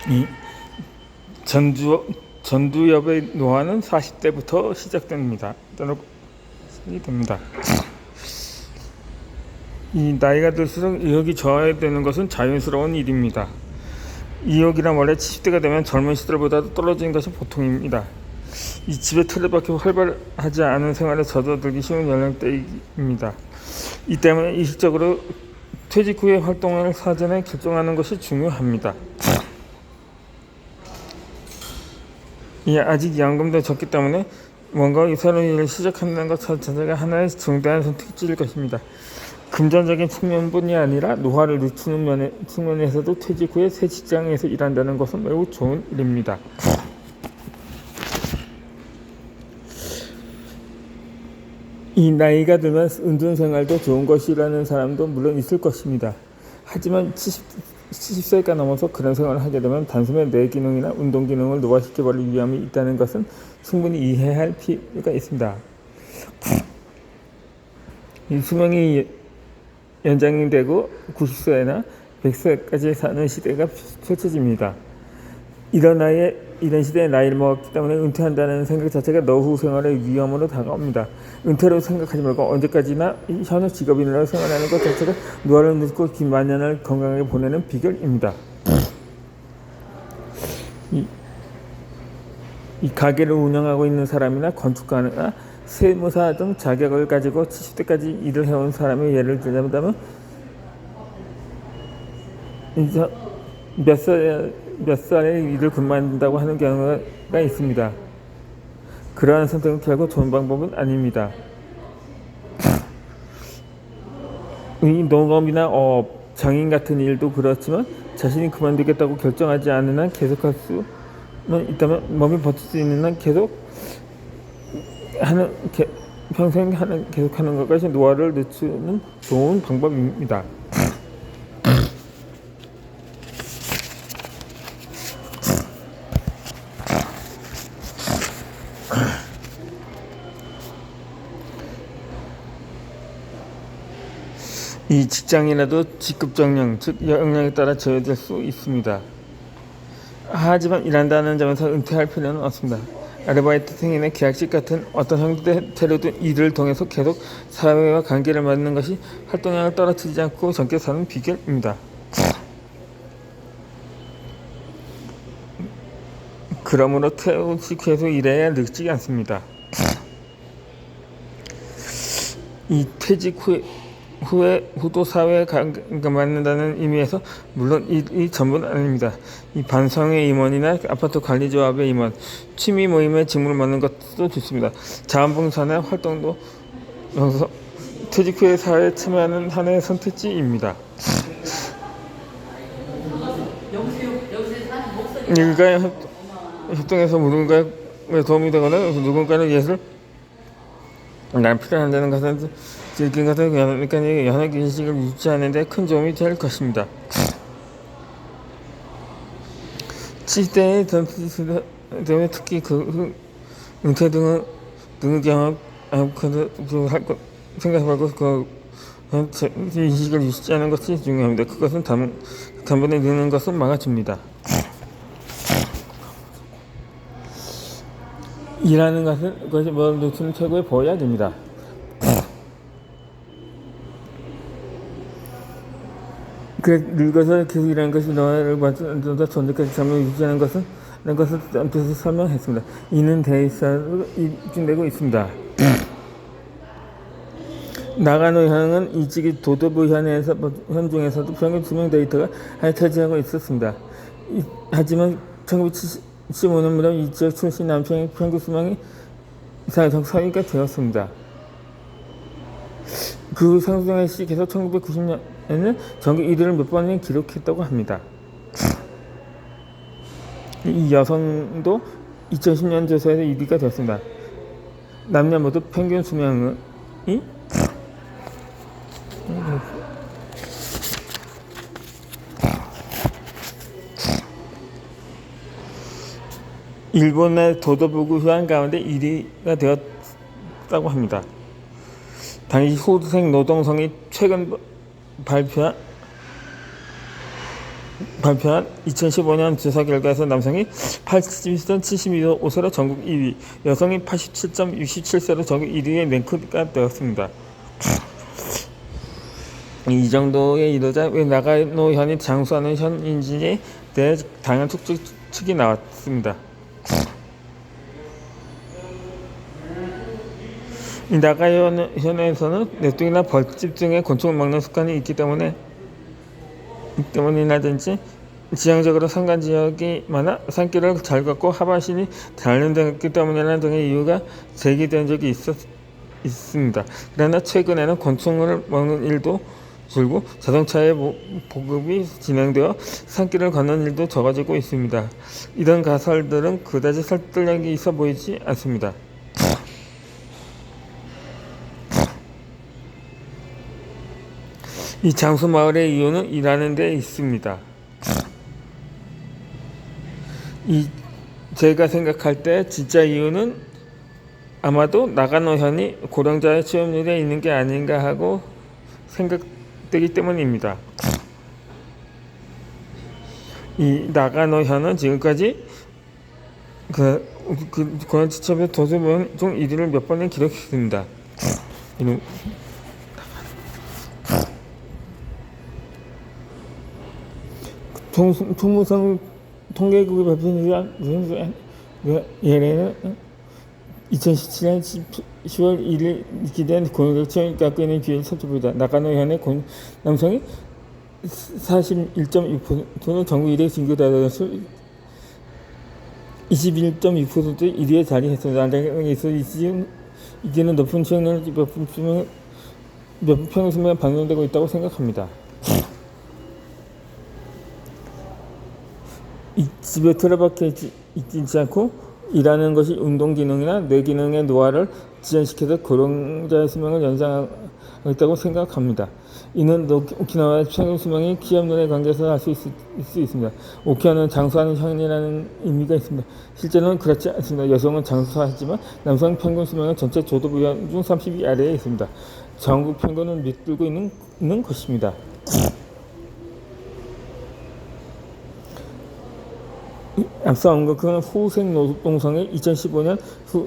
이 전두엽의 노화는 40대부터 시작됩니다. 이 나이가 들수록 의욕이 저하되는 것은 자연스러운 일입니다. 의욕이란 원래 70대가 되면 젊은 시절보다도 떨어지는 것이 보통입니다. 이 집에 틀에박혀 활발하지 않은 생활에 젖어들기 쉬운 연령대입니다. 이 때문에 의식적으로 퇴직 후의 활동을 사전에 결정하는 것이 중요합니다. 아직 연금도 적기 때문에 뭔가 새로운 일을 시작한다는 것 자체가 하나의 중대한 선택지일 것입니다. 금전적인 측면뿐이 아니라 노화를 늦추는 측면에서도 퇴직 후에 새 직장에서 일한다는 것은 매우 좋은 일입니다. 이 나이가 들면 운동생활도 좋은 것이라는 사람도 물론 있을 것입니다. 하지만 70세가 넘어서 그런 생활을 하게 되면 단숨에 뇌 기능이나 운동 기능을 노화시켜버릴 위험이 있다는 것은 충분히 이해할 필요가 있습니다. 이 수명이 연장이 되고 90세나 100세까지 사는 시대가 펼쳐집니다. 이런 시대에 나이를 먹었기 때문에 은퇴한다는 생각 자체가 노후 생활의 위험으로 다가옵니다. 은퇴로 생각하지 말고 언제까지나 현역 직업인으로 생활하는 것 자체가 노화를 늦고 긴 만년을 건강하게 보내는 비결입니다. 이 가게를 운영하고 있는 사람이나 건축가나 세무사 등 자격을 가지고 70대까지 일을 해온 사람의 예를 들자면 몇 살의 일을 그만둔다고 하는 경우가 있습니다. 그러한 선택은 결국 좋은 방법은 아닙니다. 이 농업이나 장인 같은 일도 그렇지만 자신이 그만두겠다고 결정하지 않는 한 계속할 수만 있다면 몸이 버틸 수 있는 한 평생 계속하는 것이 노화를 늦추는 좋은 방법입니다. 이 직장이라도 직급정령, 즉 역량에 따라 제어될 수 있습니다. 하지만 일한다는 점에서 은퇴할 필요는 없습니다. 아르바이트생이나 계약직 같은 어떤 형태로든 일을 통해서 계속 사회와 관계를 맺는 것이 활동량을 떨어뜨리지 않고 젊게 사는 비결입니다. 그러므로 퇴직 후 일해야 늙지 않습니다. 이 퇴직 후도 사회에 맞는다는 의미에서 물론 이 전부는 아닙니다. 이 반성의 임원이나 아파트 관리조합의 임원, 취미 모임에 직무를 맡는 것도 좋습니다. 자원봉사나 활동도 퇴직 후에 사회에 참여하는 하나의 선택지입니다. 일가의 협동에서 누군가에 도움이 되거나 누군가를 위해서 난 필요한다는 것은 즐긴 것은 연합 인식을 유지하는 데 큰 도움이 될 것입니다. 70대의 때문에 특히 은퇴 등의 경험 생각하고 인식을 유지하는 것이 중요합니다. 그것은 단번에 늙는 것을 막아줍니다. 일하는 것이 노출은 최고의 보호해야 됩니다. 늙어서 계속 일하는 것이 노화를 맞춰서 존재까지 잠을 유지하는 것을 앞에서 설명했습니다. 이는 데이터로 입증되고 있습니다. 나가노현은 이직이 도도부 현 중에서도 평균 수명 데이터가 차지하고 있었습니다. 하지만 1975년부터 이 지역 출신 남성의 평균 수명이 사회적 사위가 되었습니다. 그 상승의 시기에서 1990년에는 전국 1위를 몇 번이나 기록했다고 합니다. 이 여성도 2010년 조사에서 1위가 되었습니다. 남녀 모두 평균 수명이 일본의 도도부구 휴안 가운데 1위가 되었다고 합니다. 당시 호주생 노동성이 최근 발표한 발표한 2015년 조사 결과에서 남성이 82.72세로 전국 2위, 여성이 87.67세로 전국 1위의 랭크가 되었습니다. 이 정도에 이르자 왜 나가노 현이 장수하는 현인지에 대해 다양한 추측이 나왔습니다. 이 나가현에서는 뇌뚱이나 벌집 등의 곤충을 먹는 습관이 있기 때문이라든지 지형적으로 산간 지역이 많아 산길을 잘 걷고 하반신이 단련되었기 때문이라는 등의 이유가 제기된 적이 있습니다. 그러나 최근에는 곤충을 먹는 일도 줄고 자동차의 보급이 진행되어 산길을 걷는 일도 적어지고 있습니다. 이런 가설들은 그다지 설득력이 있어 보이지 않습니다. 이 장수 마을의 이유는 일하는 데 있습니다. 제가 생각할 때 진짜 이유는 아마도 나가노 현이 고령자의 취업률에 있는 게 아닌가 하고 생각되기 때문입니다. 이 나가노 현은 지금까지 고령 취업의 도서본 중 1위를 몇 번을 기록했습니다. 총무성 통계국이 발표한 예래는 2017년 10월 1일 기대한 고용력 취업 갖고 있는 비율을 살펴보자. 나가노 현의 남성이 41.6%는 전국 1위에 진급하면서 21.6% 1위에 자리했습니다. 안장에서 이제는 높은 취업률 몇 평균 수명이 반영되고 있다고 생각합니다. 이 집에 틀어박혀 있지 않고 일하는 것이 운동 기능이나 뇌 기능의 노화를 지연시켜서 고령자의 수명을 연장하고 있다고 생각합니다. 이는 오키나와의 평균 수명이 취업률에 관계해서 알 수 있습니다. 오키나와는 장수하는 현이라는 의미가 있습니다. 실제로는 그렇지 않습니다. 여성은 장수하지만 남성 평균 수명은 전체 조도 비율 중 30위 아래에 있습니다. 전국 평균을 밑들고 있는 것입니다. 앞서 언급한 후생 노동성의 2015년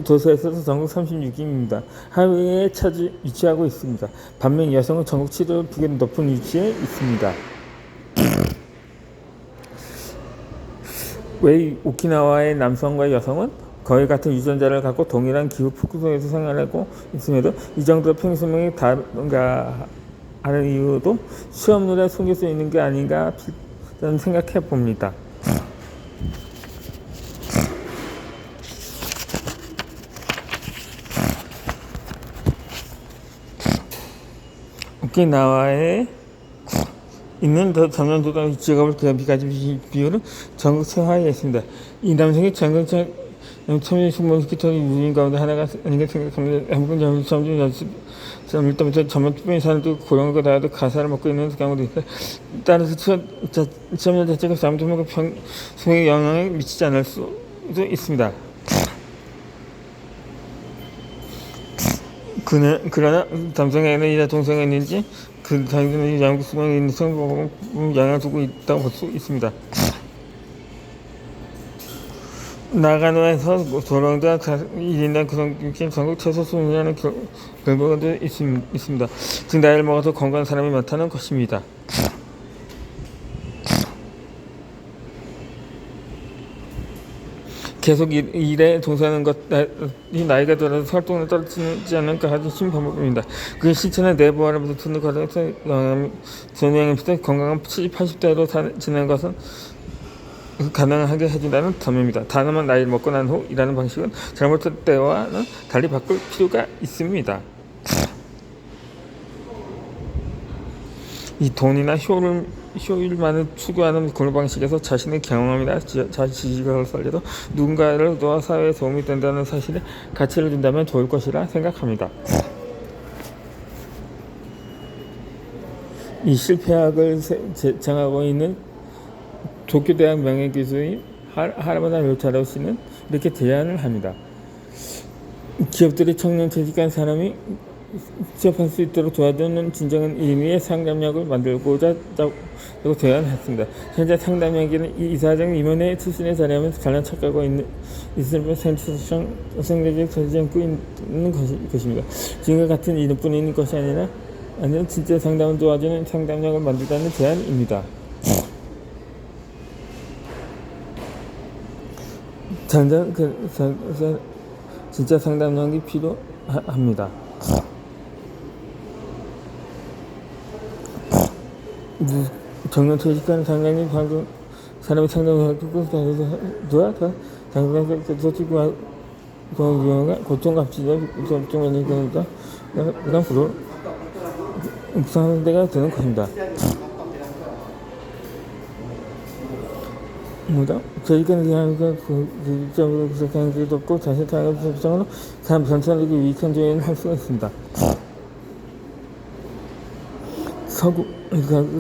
조사에서 전국 36위입니다. 하위에 위치하고 있습니다. 반면 여성은 전국 7위로 비교적 높은 위치에 있습니다. 왜 오키나와의 남성과 여성은 거의 같은 유전자를 갖고 동일한 기후 풍속에서 생활하고 있음에도 이 정도로 평균 수명이 다른가 하는 이유도 취업률에 숨길 수 있는 게 아닌가 저는 생각해 봅니다. 오키나와에 있는 전년도당 직업을 가진 비율은 전국 최하위에 있습니다. 이 남성이 전국 청년식물기통의 유인 가운데 하나가 아닌가 생각합니다. 한국 점점 연습 때부터 전문 투표인 사람도 고령과 나이도 가사를 먹고 있는 경우도 있고 따라서 취업률 자체가 잘못하면 수명에 영향을 미치지 않을 수도 있습니다. 그러나 남성에게는 동성이 있는지 그 자기들의 양국 수명에 있는 성공에 영향을 주고 있다고 볼 수 있습니다. 나가노에서 고령자 1인당 구성육신 전국 최소 수명이라는 결과도 있습니다. 즉 나이를 먹어서 건강한 사람이 많다는 것입니다. 계속 일에 동사하는 것이 나이가 들어서 활동을 떨어지지 않을까 하는 신방법입니다. 그 실천의 내부화로부터 듣는 과정에서 영향을 비롯해 건강한 70, 80대로 지내는 것은 가능하게 해준다는 점입니다. 다만 나이를 먹고 난 후 일하는 방식은 잘못된 때와는 달리 바꿀 필요가 있습니다. 이 돈이나 효율만을 추구하는 근로 방식에서 자신의 경험이나 지식을 살려도 누군가를 도와 사회에 도움이 된다는 사실에 가치를 준다면 좋을 것이라 생각합니다. 이 실패학을 제정하고 있는 도쿄대학 명예교수인 하라마다 요타로 씨는 이렇게 제안을 합니다. 기업들이 청년 퇴직한 사람이 취업할 수 있도록 도와주는 진정한 의미의 상담력을 만들고자 제안했습니다. 현재 상담력에는 이사장 임원회 출신의 자리하면서 가장 착각하고 있을 센터상 성대적 되지 않고 있는 것입니다. 지금과 같은 이름뿐인 것이 아니라 진짜 상담을 도와주는 상담력을 만들자는 제안입니다. 진짜 상담력이 필요합니다. 정년 퇴직한 상담이 방금 사람이 상담을 하고 도와 상담에서 고통값이다 걱정하는 거니까 그냥 부러 상하는 데가 되는 것입니다. 저희가 그 점으로 구속하는 길도 없고 자신 타협 설정으로 사람 전체에게 유익한 조언을 할 수가 있습니다. 서구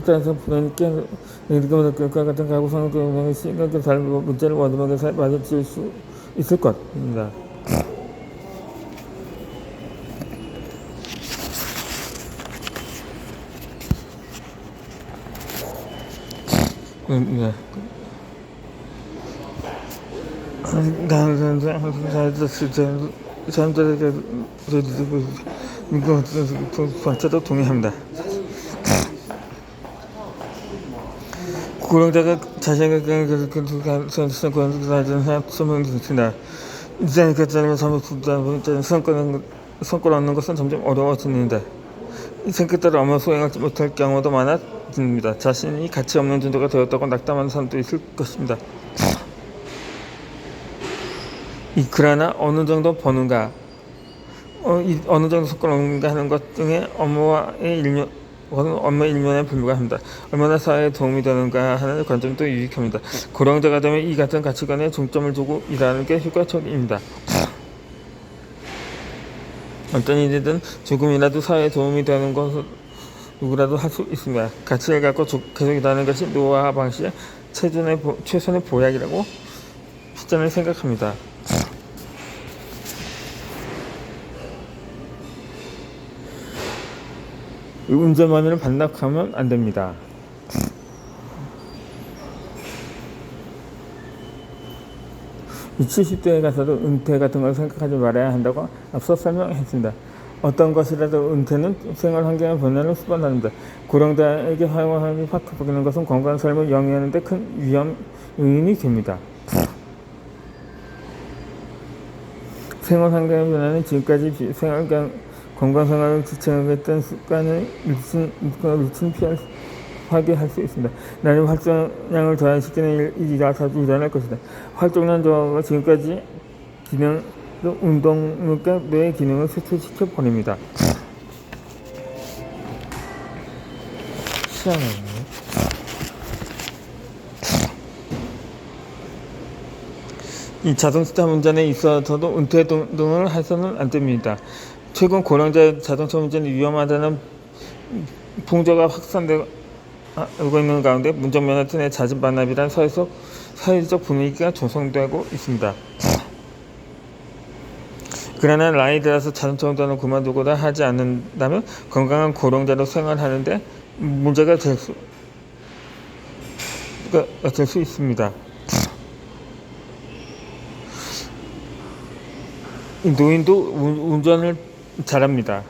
따라서 부모님께 이렇게 같은 가구 상황을 시각을 잘 문제를 얻으면서 맞을 수 있을 것입니다. 사람들에게 박자도 동의합니다. 고령자가 자신의 소명이 있습니다. 이제는 그자는 성과를 얻는 것은 점점 어려워집니다. 생각 따라 아무 소행하지 못할 경우도 많아집니다. 자신이 가치 없는 존재가 되었다고 낙담하는 사람도 있을 것입니다. 그러나 어느 정도 버는가, 어느 정도 성과를 얻는가 하는 것 중에 업무의 일면에 불과합니다. 얼마나 사회에 도움이 되는가 하는 관점도 유익합니다. 고령자가 되면 이 같은 가치관에 중점을 두고 일하는 게 효과적입니다. 어떤 일이든 조금이라도 사회에 도움이 되는 것을 누구라도 할 수 있습니다. 가치를 갖고 계속 일하는 것이 노화 방식의 최선의 보약이라고 저는 생각합니다. 운전만으로 반납하면 안 됩니다. 이 70대에 가서도 은퇴 같은 걸 생각하지 말아야 한다고 앞서 설명했습니다. 어떤 것이라도 은퇴는 생활 환경의 변화를 수반합니다. 고령자에게 활용함이 확 바뀌는 것은 건강한 삶을 영위하는 데 큰 요인이 됩니다. 생활 환경의 변화는 지금까지 건강 생활을 지탱하겠다는 습관을 미친 피하게 할 수 있습니다. 나는 활동량을 저하시키는 일이라 자주 일어날 것이다. 활동량 저하가 지금까지 운동과 뇌의 기능을 쇠퇴시켜 버립니다. 이 자동차 운전에 있어서도 은퇴 등을 해서는 안 됩니다. 최근 고령자 자동차 운전이 위험하다는 풍조가 확산되고 있는 가운데 운전면허증 내 잦은 반납이란 사회적 분위기가 조성되고 있습니다. 그러나 나이 들어서 자동차 운전을 그만두거나 하지 않는다면 건강한 고령자로 생활하는데 문제가 될 수 있습니다. 노인도 운전을 잘합니다.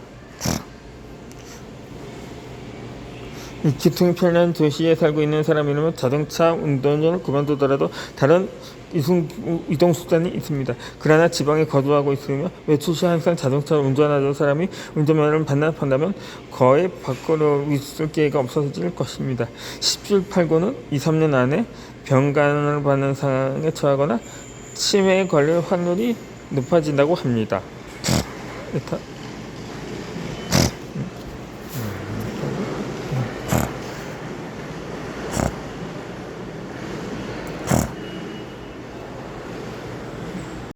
교통이 편리한 도시에 살고 있는 사람이라면 자동차 운전을 그만두더라도 다른 이동수단이 있습니다. 그러나 지방에 거주하고 있으며 외출 시 항상 자동차를 운전하던 사람이 운전면허를 반납한다면 거의 밖으로 있을 기회가 없어질 것입니다. 1789는 2-3년 안에 병간을 받는 상황에 처하거나 치매에 걸릴 확률이 높아진다고 합니다.